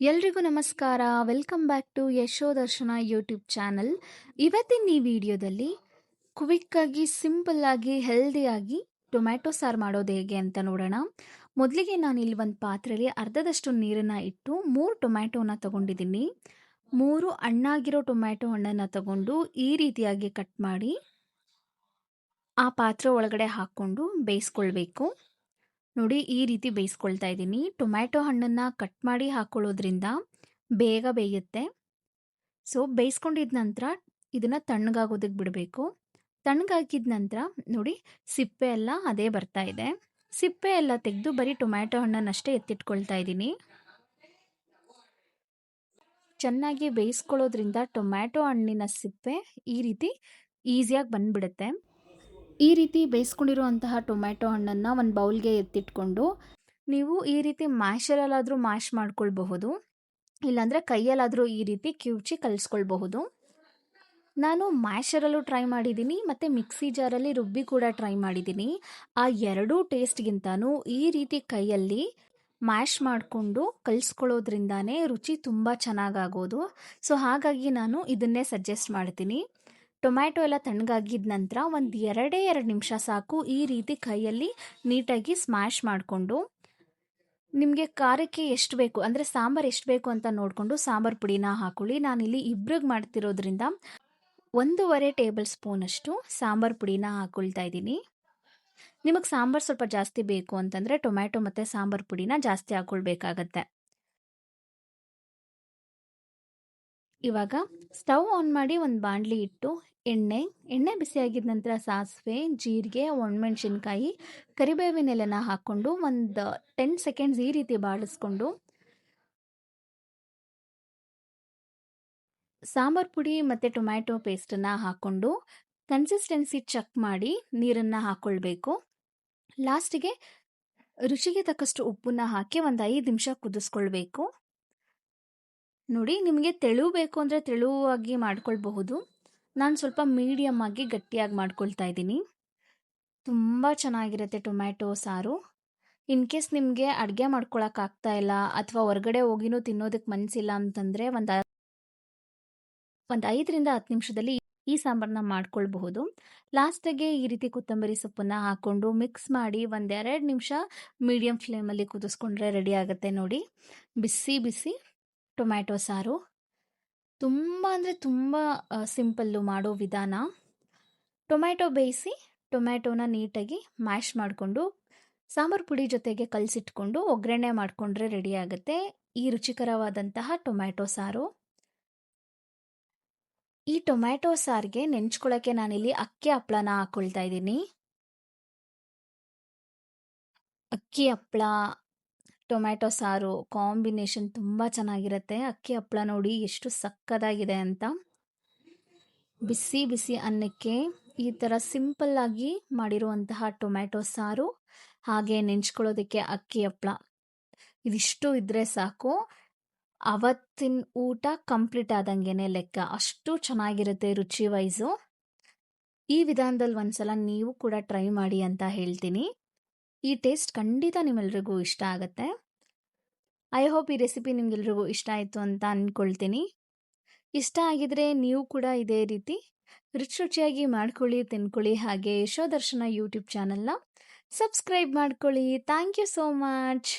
ಎಲ್ರಿಗೂ ನಮಸ್ಕಾರ. Welcome back to Yashodarshana YouTube channel. ಇವತ್ತಿನ ಈ ವಿಡಿಯೋದಲ್ಲಿ ಕ್ವಿಕ್ಕಾಗಿ, ಸಿಂಪಲ್ಲಾಗಿ, ಹೆಲ್ದಿಯಾಗಿ ಟೊಮ್ಯಾಟೊ ಸಾರು ಮಾಡೋದು ಹೇಗೆ ಅಂತ ನೋಡೋಣ. ಮೊದಲಿಗೆ ನಾನಿಲ್ಲಿ ಒಂದು ಪಾತ್ರೆಯಲ್ಲಿ ಅರ್ಧದಷ್ಟು ನೀರನ್ನು ಇಟ್ಟು 3 ಟೊಮ್ಯಾಟೋನ ತಗೊಂಡಿದ್ದೀನಿ. 3 ಹಣ್ಣಾಗಿರೋ ಟೊಮ್ಯಾಟೊ ಹಣ್ಣನ್ನು ತಗೊಂಡು ಈ ರೀತಿಯಾಗಿ ಕಟ್ ಮಾಡಿ ಆ ಪಾತ್ರೆ ಒಳಗಡೆ ಹಾಕ್ಕೊಂಡು ಬೇಯಿಸ್ಕೊಳ್ಬೇಕು. ನೋಡಿ, ಈ ರೀತಿ ಬೇಯಿಸ್ಕೊಳ್ತಾ ಇದ್ದೀನಿ. ಟೊಮ್ಯಾಟೊ ಹಣ್ಣನ್ನು ಕಟ್ ಮಾಡಿ ಹಾಕ್ಕೊಳ್ಳೋದ್ರಿಂದ ಬೇಗ ಬೇಯುತ್ತೆ. ಸೊ ಬೇಯಿಸ್ಕೊಂಡಿದ ನಂತರ ಇದನ್ನು ತಣ್ಣಗಾಗೋದಕ್ಕೆ ಬಿಡಬೇಕು. ತಣ್ಣಗಾಗಿದ ನಂತರ ನೋಡಿ, ಸಿಪ್ಪೆ ಎಲ್ಲ ಅದೇ ಬರ್ತಾ ಇದೆ. ಸಿಪ್ಪೆ ಎಲ್ಲ ತೆಗೆದು ಬರೀ ಟೊಮ್ಯಾಟೊ ಹಣ್ಣನ್ನಷ್ಟೇ ಎತ್ತಿಟ್ಕೊಳ್ತಾ ಇದ್ದೀನಿ. ಚೆನ್ನಾಗಿ ಬೇಯಿಸ್ಕೊಳ್ಳೋದ್ರಿಂದ ಟೊಮ್ಯಾಟೊ ಹಣ್ಣಿನ ಸಿಪ್ಪೆ ಈ ರೀತಿ ಈಸಿಯಾಗಿ ಬಂದ್ಬಿಡುತ್ತೆ. ಈ ರೀತಿ ಬೇಯಿಸ್ಕೊಂಡಿರುವಂತಹ ಟೊಮ್ಯಾಟೊ ಹಣ್ಣನ್ನು ಒಂದು ಬೌಲ್ಗೆ ಎತ್ತಿಟ್ಕೊಂಡು ನೀವು ಈ ರೀತಿ ಮ್ಯಾಶರಲ್ಲಾದರೂ ಮ್ಯಾಶ್ ಮಾಡ್ಕೊಳ್ಬಹುದು, ಇಲ್ಲಾಂದರೆ ಕೈಯಲ್ಲಾದರೂ ಈ ರೀತಿ ಕಿವುಚಿ ಕಲಿಸ್ಕೊಳ್ಬಹುದು. ನಾನು ಮ್ಯಾಶರಲ್ಲೂ ಟ್ರೈ ಮಾಡಿದ್ದೀನಿ ಮತ್ತು ಮಿಕ್ಸಿ ಜಾರಲ್ಲಿ ರುಬ್ಬಿ ಕೂಡ ಟ್ರೈ ಮಾಡಿದ್ದೀನಿ. ಆ ಎರಡೂ ಟೇಸ್ಟ್ಗಿಂತನೂ ಈ ರೀತಿ ಕೈಯಲ್ಲಿ ಮ್ಯಾಶ್ ಮಾಡಿಕೊಂಡು ಕಲಿಸ್ಕೊಳ್ಳೋದ್ರಿಂದಾನೇ ರುಚಿ ತುಂಬ ಚೆನ್ನಾಗಾಗೋದು. ಸೊ ಹಾಗಾಗಿ ನಾನು ಇದನ್ನೇ ಸಜೆಸ್ಟ್ ಮಾಡ್ತೀನಿ. ಟೊಮ್ಯಾಟೊ ಎಲ್ಲ ತಣ್ಣಗಾಗಿದ ನಂತರ ಒಂದು 2 ನಿಮಿಷ ಸಾಕು ಈ ರೀತಿ ಕೈಯಲ್ಲಿ ನೀಟಾಗಿ ಸ್ಮ್ಯಾಶ್ ಮಾಡಿಕೊಂಡು, ನಿಮಗೆ ಖಾರಕ್ಕೆ ಎಷ್ಟು ಬೇಕು ಅಂದರೆ ಸಾಂಬಾರು ಎಷ್ಟು ಬೇಕು ಅಂತ ನೋಡಿಕೊಂಡು ಸಾಂಬಾರು ಪುಡಿನ ಹಾಕೊಳ್ಳಿ. ನಾನಿಲ್ಲಿ ಇಬ್ರಿಗೆ ಮಾಡ್ತಿರೋದ್ರಿಂದ 1.5 ಟೇಬಲ್ ಸ್ಪೂನಷ್ಟು ಸಾಂಬಾರು ಪುಡಿನ ಹಾಕ್ಕೊಳ್ತಾ ಇದ್ದೀನಿ. ನಿಮಗೆ ಸಾಂಬಾರು ಸ್ವಲ್ಪ ಜಾಸ್ತಿ ಬೇಕು ಅಂತಂದರೆ ಟೊಮ್ಯಾಟೊ ಮತ್ತು ಸಾಂಬಾರು ಪುಡಿನ ಜಾಸ್ತಿ ಹಾಕ್ಕೊಳ್ಬೇಕಾಗತ್ತೆ. ಇವಾಗ ಸ್ಟವ್ ಆನ್ ಮಾಡಿ ಒಂದು ಬಾಣಲಿ ಇಟ್ಟು ಎಣ್ಣೆ ಬಿಸಿಯಾಗಿದ ನಂತರ ಸಾಸಿವೆ, ಜೀರಿಗೆ, ಒಣಮೆಣಸಿನ್ಕಾಯಿ, ಕರಿಬೇವಿನ ಎಲೆನ ಹಾಕ್ಕೊಂಡು ಒಂದು 10 ಸೆಕೆಂಡ್ಸ್ ಈ ರೀತಿ ಬಾಡಿಸ್ಕೊಂಡು ಸಾಂಬಾರು ಪುಡಿ ಮತ್ತು ಟೊಮ್ಯಾಟೊ ಪೇಸ್ಟನ್ನು ಹಾಕ್ಕೊಂಡು ಕನ್ಸಿಸ್ಟೆನ್ಸಿ ಚೆಕ್ ಮಾಡಿ ನೀರನ್ನು ಹಾಕ್ಕೊಳ್ಬೇಕು. ಲಾಸ್ಟಿಗೆ ರುಚಿಗೆ ತಕ್ಕಷ್ಟು ಉಪ್ಪನ್ನು ಹಾಕಿ ಒಂದು 5 ನಿಮಿಷ ಕುದಿಸ್ಕೊಳ್ಬೇಕು. ನೋಡಿ, ನಿಮಗೆ ತೆಳು ಬೇಕು ಅಂದರೆ ತೆಳುವಾಗಿ ಮಾಡ್ಕೊಳ್ಬಹುದು. ನಾನು ಸ್ವಲ್ಪ ಮೀಡಿಯಮ್ ಆಗಿ ಗಟ್ಟಿಯಾಗಿ ಮಾಡ್ಕೊಳ್ತಾ ಇದ್ದೀನಿ. ತುಂಬ ಚೆನ್ನಾಗಿರುತ್ತೆ ಟೊಮ್ಯಾಟೊ ಸಾರು. ಇನ್ ಕೇಸ್ ನಿಮಗೆ ಅಡುಗೆ ಮಾಡ್ಕೊಳಕ್ಕಾಗ್ತಾ ಇಲ್ಲ ಅಥವಾ ಹೊರಗಡೆ ಹೋಗಿನೂ ತಿನ್ನೋದಕ್ಕೆ ಮನಸ್ಸಿಲ್ಲ ಅಂತಂದರೆ ಒಂದು 5 ರಿಂದ 10 ನಿಮಿಷದಲ್ಲಿ ಈ ಸಾಂಬಾರನ್ನ ಮಾಡ್ಕೊಳ್ಬಹುದು. ಲಾಸ್ಟಿಗೆ ಈ ರೀತಿ ಕೊತ್ತಂಬರಿ ಸೊಪ್ಪನ್ನು ಹಾಕ್ಕೊಂಡು ಮಿಕ್ಸ್ ಮಾಡಿ 1-2 ನಿಮಿಷ ಮೀಡಿಯಮ್ ಫ್ಲೇಮಲ್ಲಿ ಕುದಿಸ್ಕೊಂಡ್ರೆ ರೆಡಿ ಆಗುತ್ತೆ. ನೋಡಿ, ಬಿಸಿ ಬಿಸಿ ಟೊಮ್ಯಾಟೊ ಸಾರು. ತುಂಬ ಅಂದರೆ ತುಂಬ ಸಿಂಪಲ್ಲು ಮಾಡೋ ವಿಧಾನ. ಟೊಮ್ಯಾಟೊ ಬೇಯಿಸಿ ಟೊಮ್ಯಾಟೊನ ನೀಟಾಗಿ ಮ್ಯಾಶ್ ಮಾಡಿಕೊಂಡು ಸಾಂಬಾರು ಪುಡಿ ಜೊತೆಗೆ ಕಲಸಿಟ್ಕೊಂಡು ಒಗ್ಗರಣೆ ಮಾಡಿಕೊಂಡ್ರೆ ರೆಡಿ ಆಗುತ್ತೆ ಈ ರುಚಿಕರವಾದಂತಹ ಟೊಮ್ಯಾಟೊ ಸಾರು. ಈ ಟೊಮ್ಯಾಟೊ ಸಾರಿಗೆ ನೆಂಚ್ಕೊಳ್ಳೋಕ್ಕೆ ನಾನಿಲ್ಲಿ ಅಕ್ಕಿ ಹಪ್ಪಳನ ಹಾಕ್ಕೊಳ್ತಾ ಇದ್ದೀನಿ. ಅಕ್ಕಿ ಹಪ್ಪಳ ಟೊಮ್ಯಾಟೊ ಸಾರು ಕಾಂಬಿನೇಷನ್ ತುಂಬ ಚೆನ್ನಾಗಿರುತ್ತೆ. ಅಕ್ಕಿ ಹಪ್ಪಳ ನೋಡಿ ಎಷ್ಟು ಸಕ್ಕತ್ತಾಗಿದೆ ಅಂತ. ಬಿಸಿ ಬಿಸಿ ಅನ್ನಕ್ಕೆ ಈ ಥರ ಸಿಂಪಲ್ಲಾಗಿ ಮಾಡಿರುವಂತಹ ಟೊಮ್ಯಾಟೊ ಸಾರು, ಹಾಗೆ ನೆಂಚ್ಕೊಳ್ಳೋದಕ್ಕೆ ಅಕ್ಕಿ ಹಪ್ಪಳ, ಇದಿಷ್ಟು ಇದ್ದರೆ ಸಾಕು, ಅವತ್ತಿನ ಊಟ ಕಂಪ್ಲೀಟ್ ಆದಂಗೆನೆ ಲೆಕ್ಕ. ಅಷ್ಟು ಚೆನ್ನಾಗಿರುತ್ತೆ ರುಚಿ ವೈಸು. ಈ ವಿಧಾನದಲ್ಲಿ ಒಂದ್ಸಲ ನೀವು ಕೂಡ ಟ್ರೈ ಮಾಡಿ ಅಂತ ಹೇಳ್ತೀನಿ. ಈ ಟೇಸ್ಟ್ ಖಂಡಿತ ನಿಮ್ಮೆಲ್ರಿಗೂ ಇಷ್ಟ ಆಗುತ್ತೆ. ಐ ಹೋಪ್ ಈ ರೆಸಿಪಿ ನಿಮ್ಗೆಲ್ರಿಗೂ ಇಷ್ಟ ಆಯಿತು ಅಂತ ಅಂದ್ಕೊಳ್ತೀನಿ. ಇಷ್ಟ ಆಗಿದ್ರೆ ನೀವು ಕೂಡ ಇದೇ ರೀತಿ ರುಚಿಯಾಗಿ ಮಾಡ್ಕೊಳ್ಳಿ, ತಿನ್ಕೊಳ್ಳಿ. ಹಾಗೆ ಯಶೋದರ್ಶನ ಯೂಟ್ಯೂಬ್ ಚಾನಲ್ನ ಸಬ್ಸ್ಕ್ರೈಬ್ ಮಾಡ್ಕೊಳ್ಳಿ. Thank you so much.